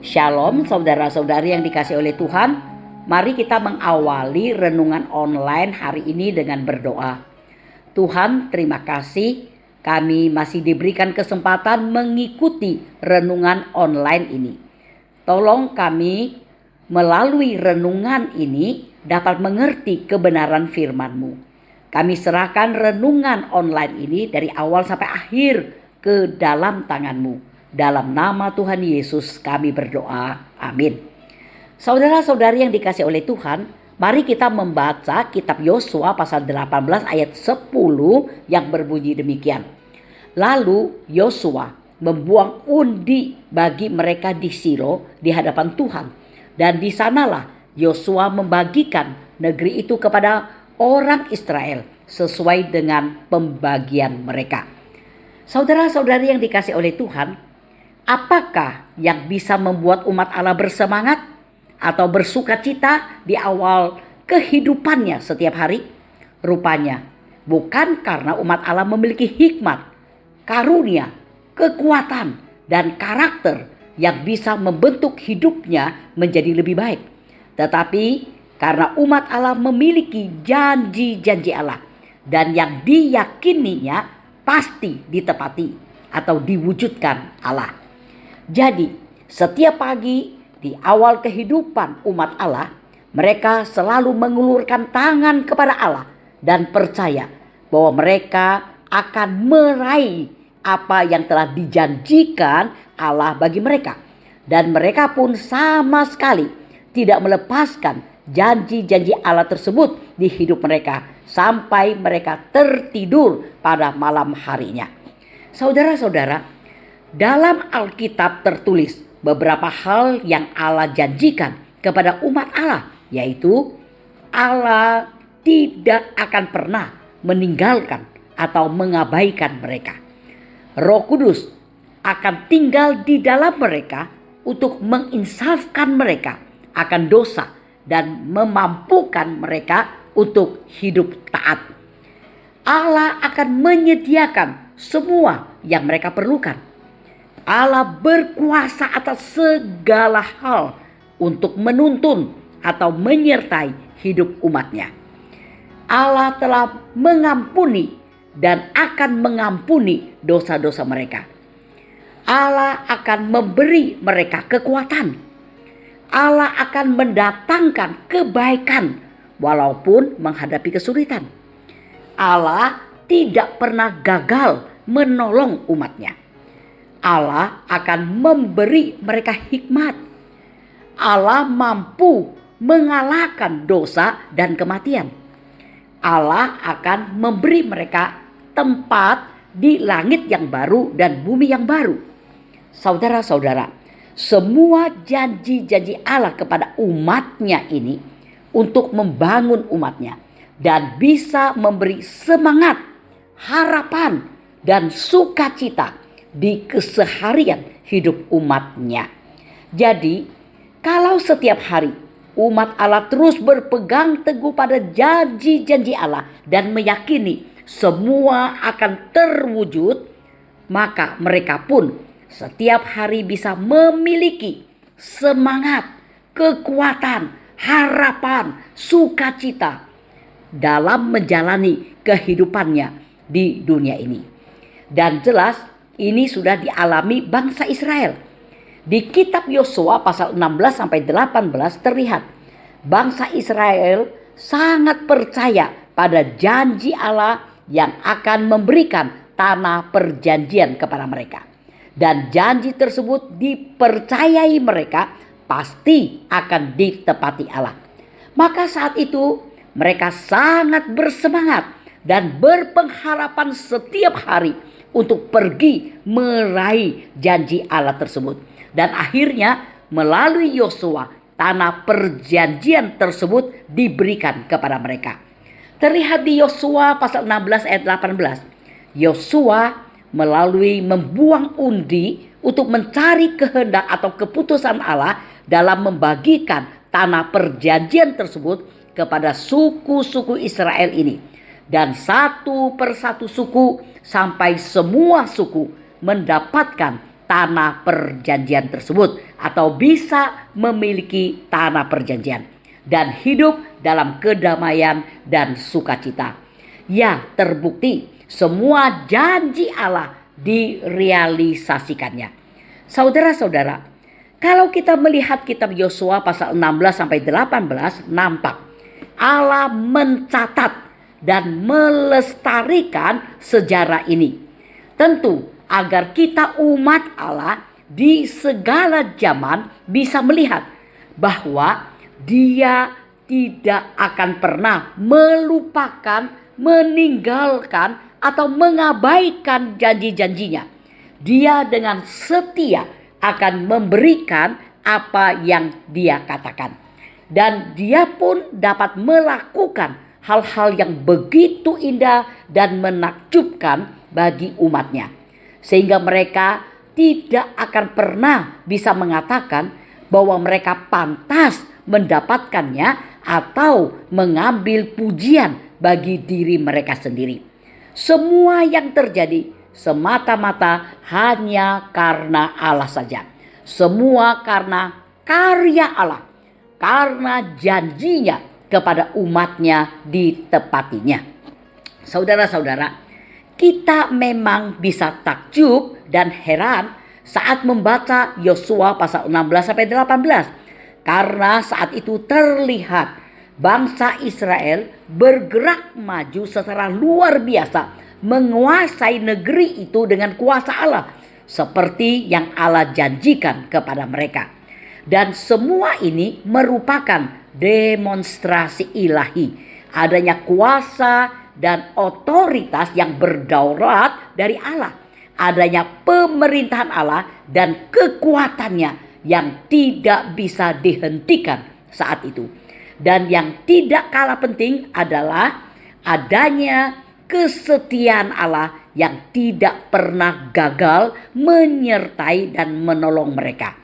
Shalom saudara-saudari yang dikasih oleh Tuhan. Mari kita mengawali renungan online hari ini dengan berdoa. Tuhan, terima kasih kami masih diberikan kesempatan mengikuti renungan online ini. Tolong kami melalui renungan ini dapat mengerti kebenaran firman-Mu. Kami serahkan renungan online ini dari awal sampai akhir ke dalam tangan-Mu. Dalam nama Tuhan Yesus kami berdoa. Amin. Saudara-saudari yang dikasih oleh Tuhan, mari kita membaca kitab Yosua pasal 18 ayat 10 yang berbunyi demikian. Lalu Yosua membuang undi bagi mereka di Silo di hadapan Tuhan. Dan di sanalah Yosua membagikan negeri itu kepada orang Israel sesuai dengan pembagian mereka. Saudara-saudari yang dikasih oleh Tuhan, apakah yang bisa membuat umat Allah bersemangat atau bersuka cita di awal kehidupannya setiap hari? Rupanya bukan karena umat Allah memiliki hikmat, karunia, kekuatan, dan karakter yang bisa membentuk hidupnya menjadi lebih baik. Tetapi karena umat Allah memiliki janji-janji Allah dan yang diyakininya pasti ditepati atau diwujudkan Allah. Jadi setiap pagi di awal kehidupan umat Allah, mereka selalu mengulurkan tangan kepada Allah dan percaya bahwa mereka akan meraih apa yang telah dijanjikan Allah bagi mereka. Dan mereka pun sama sekali tidak melepaskan janji-janji Allah tersebut di hidup mereka sampai mereka tertidur pada malam harinya. Saudara-saudara, dalam Alkitab tertulis beberapa hal yang Allah janjikan kepada umat Allah, yaitu Allah tidak akan pernah meninggalkan atau mengabaikan mereka. Roh Kudus akan tinggal di dalam mereka untuk menginsafkan mereka akan dosa dan memampukan mereka untuk hidup taat. Allah akan menyediakan semua yang mereka perlukan. Allah berkuasa atas segala hal untuk menuntun atau menyertai hidup umatnya. Allah telah mengampuni dan akan mengampuni dosa-dosa mereka. Allah akan memberi mereka kekuatan. Allah akan mendatangkan kebaikan walaupun menghadapi kesulitan. Allah tidak pernah gagal menolong umatnya. Allah akan memberi mereka hikmat. Allah mampu mengalahkan dosa dan kematian. Allah akan memberi mereka tempat di langit yang baru dan bumi yang baru. Saudara-saudara, semua janji-janji Allah kepada umatnya ini untuk membangun umatnya dan bisa memberi semangat, harapan, dan sukacita di keseharian hidup umatnya. Jadi, kalau setiap hari umat Allah terus berpegang teguh pada janji-janji Allah dan meyakini semua akan terwujud, maka mereka pun setiap hari bisa memiliki semangat, kekuatan, harapan, sukacita dalam menjalani kehidupannya di dunia ini. Dan jelas ini sudah dialami bangsa Israel. Di kitab Yosua pasal 16 sampai 18 terlihat bangsa Israel sangat percaya pada janji Allah yang akan memberikan tanah perjanjian kepada mereka. Dan janji tersebut dipercayai mereka pasti akan ditepati Allah. Maka saat itu mereka sangat bersemangat dan berpengharapan setiap hari untuk pergi meraih janji Allah tersebut. Dan akhirnya melalui Yosua tanah perjanjian tersebut diberikan kepada mereka. Terlihat di Yosua pasal 16 ayat 18. Yosua melalui membuang undi untuk mencari kehendak atau keputusan Allah dalam membagikan tanah perjanjian tersebut kepada suku-suku Israel ini. Dan satu persatu suku sampai semua suku mendapatkan tanah perjanjian tersebut atau bisa memiliki tanah perjanjian dan hidup dalam kedamaian dan sukacita. Ya, terbukti semua janji Allah direalisasikannya. Saudara-saudara, kalau kita melihat kitab Yosua pasal 16 sampai 18, nampak Allah mencatat dan melestarikan sejarah ini. Tentu agar kita umat Allah di segala zaman bisa melihat bahwa Dia tidak akan pernah melupakan, meninggalkan atau mengabaikan janji-janjinya. Dia dengan setia akan memberikan apa yang Dia katakan. Dan Dia pun dapat melakukan hal-hal yang begitu indah dan menakjubkan bagi umatnya. Sehingga mereka tidak akan pernah bisa mengatakan bahwa mereka pantas mendapatkannya atau mengambil pujian bagi diri mereka sendiri. Semua yang terjadi semata-mata hanya karena Allah saja. Semua karena karya Allah, karena janjinya kepada umatnya ditepatinya. Saudara-saudara, kita memang bisa takjub dan heran saat membaca Yosua pasal 16 sampai 18. Karena saat itu terlihat bangsa Israel bergerak maju secara luar biasa, menguasai negeri itu dengan kuasa Allah seperti yang Allah janjikan kepada mereka. Dan semua ini merupakan demonstrasi ilahi, adanya kuasa dan otoritas yang berdaulat dari Allah, adanya pemerintahan Allah dan kekuatannya yang tidak bisa dihentikan saat itu. Dan yang tidak kalah penting adalah adanya kesetiaan Allah yang tidak pernah gagal menyertai dan menolong mereka.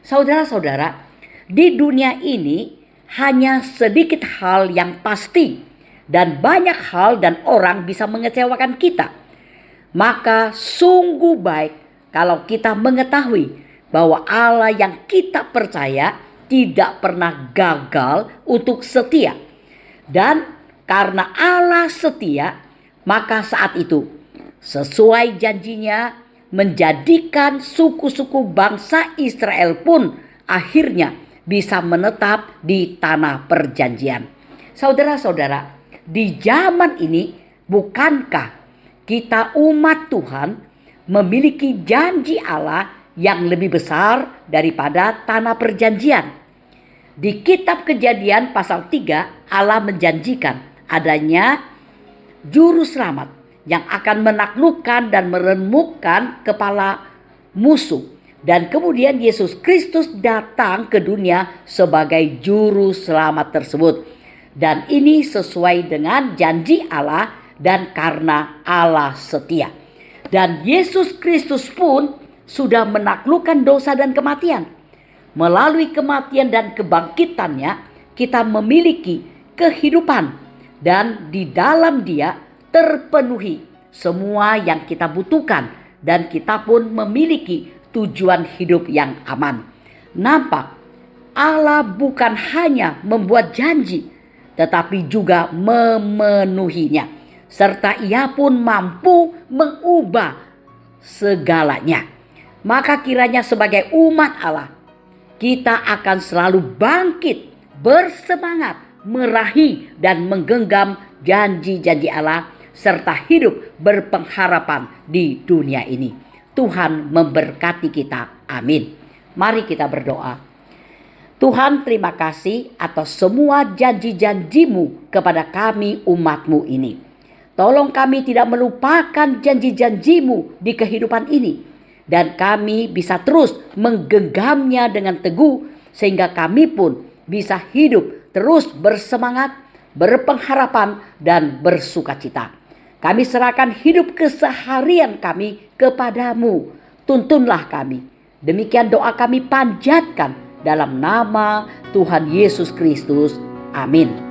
Saudara-saudara, di dunia ini hanya sedikit hal yang pasti dan banyak hal dan orang bisa mengecewakan kita. Maka sungguh baik kalau kita mengetahui bahwa Allah yang kita percaya tidak pernah gagal untuk setia. Dan karena Allah setia, maka saat itu sesuai janjinya menjadikan suku-suku bangsa Israel pun akhirnya bisa menetap di tanah perjanjian. Saudara-saudara, di zaman ini bukankah kita umat Tuhan memiliki janji Allah yang lebih besar daripada tanah perjanjian? Di kitab Kejadian pasal 3 Allah menjanjikan adanya juru selamat yang akan menaklukkan dan meremukkan kepala musuh. Dan kemudian Yesus Kristus datang ke dunia sebagai juru selamat tersebut. Dan ini sesuai dengan janji Allah dan karena Allah setia. Dan Yesus Kristus pun sudah menaklukkan dosa dan kematian. Melalui kematian dan kebangkitannya kita memiliki kehidupan. Dan di dalam Dia terpenuhi semua yang kita butuhkan dan kita pun memiliki tujuan hidup yang aman. Nampak Allah bukan hanya membuat janji tetapi juga memenuhinya, serta Ia pun mampu mengubah segalanya. Maka kiranya sebagai umat Allah kita akan selalu bangkit, bersemangat, meraih dan menggenggam janji-janji Allah serta hidup berpengharapan di dunia ini. Tuhan memberkati kita. Amin. Mari kita berdoa. Tuhan, terima kasih atas semua janji-janji-Mu kepada kami umat-Mu ini. Tolong kami tidak melupakan janji-janji-Mu di kehidupan ini. Dan kami bisa terus menggenggamnya dengan teguh sehingga kami pun bisa hidup terus bersemangat, berpengharapan dan bersukacita. Kami serahkan hidup keseharian kami kepadamu. Tuntunlah kami. Demikian doa kami panjatkan dalam nama Tuhan Yesus Kristus. Amin.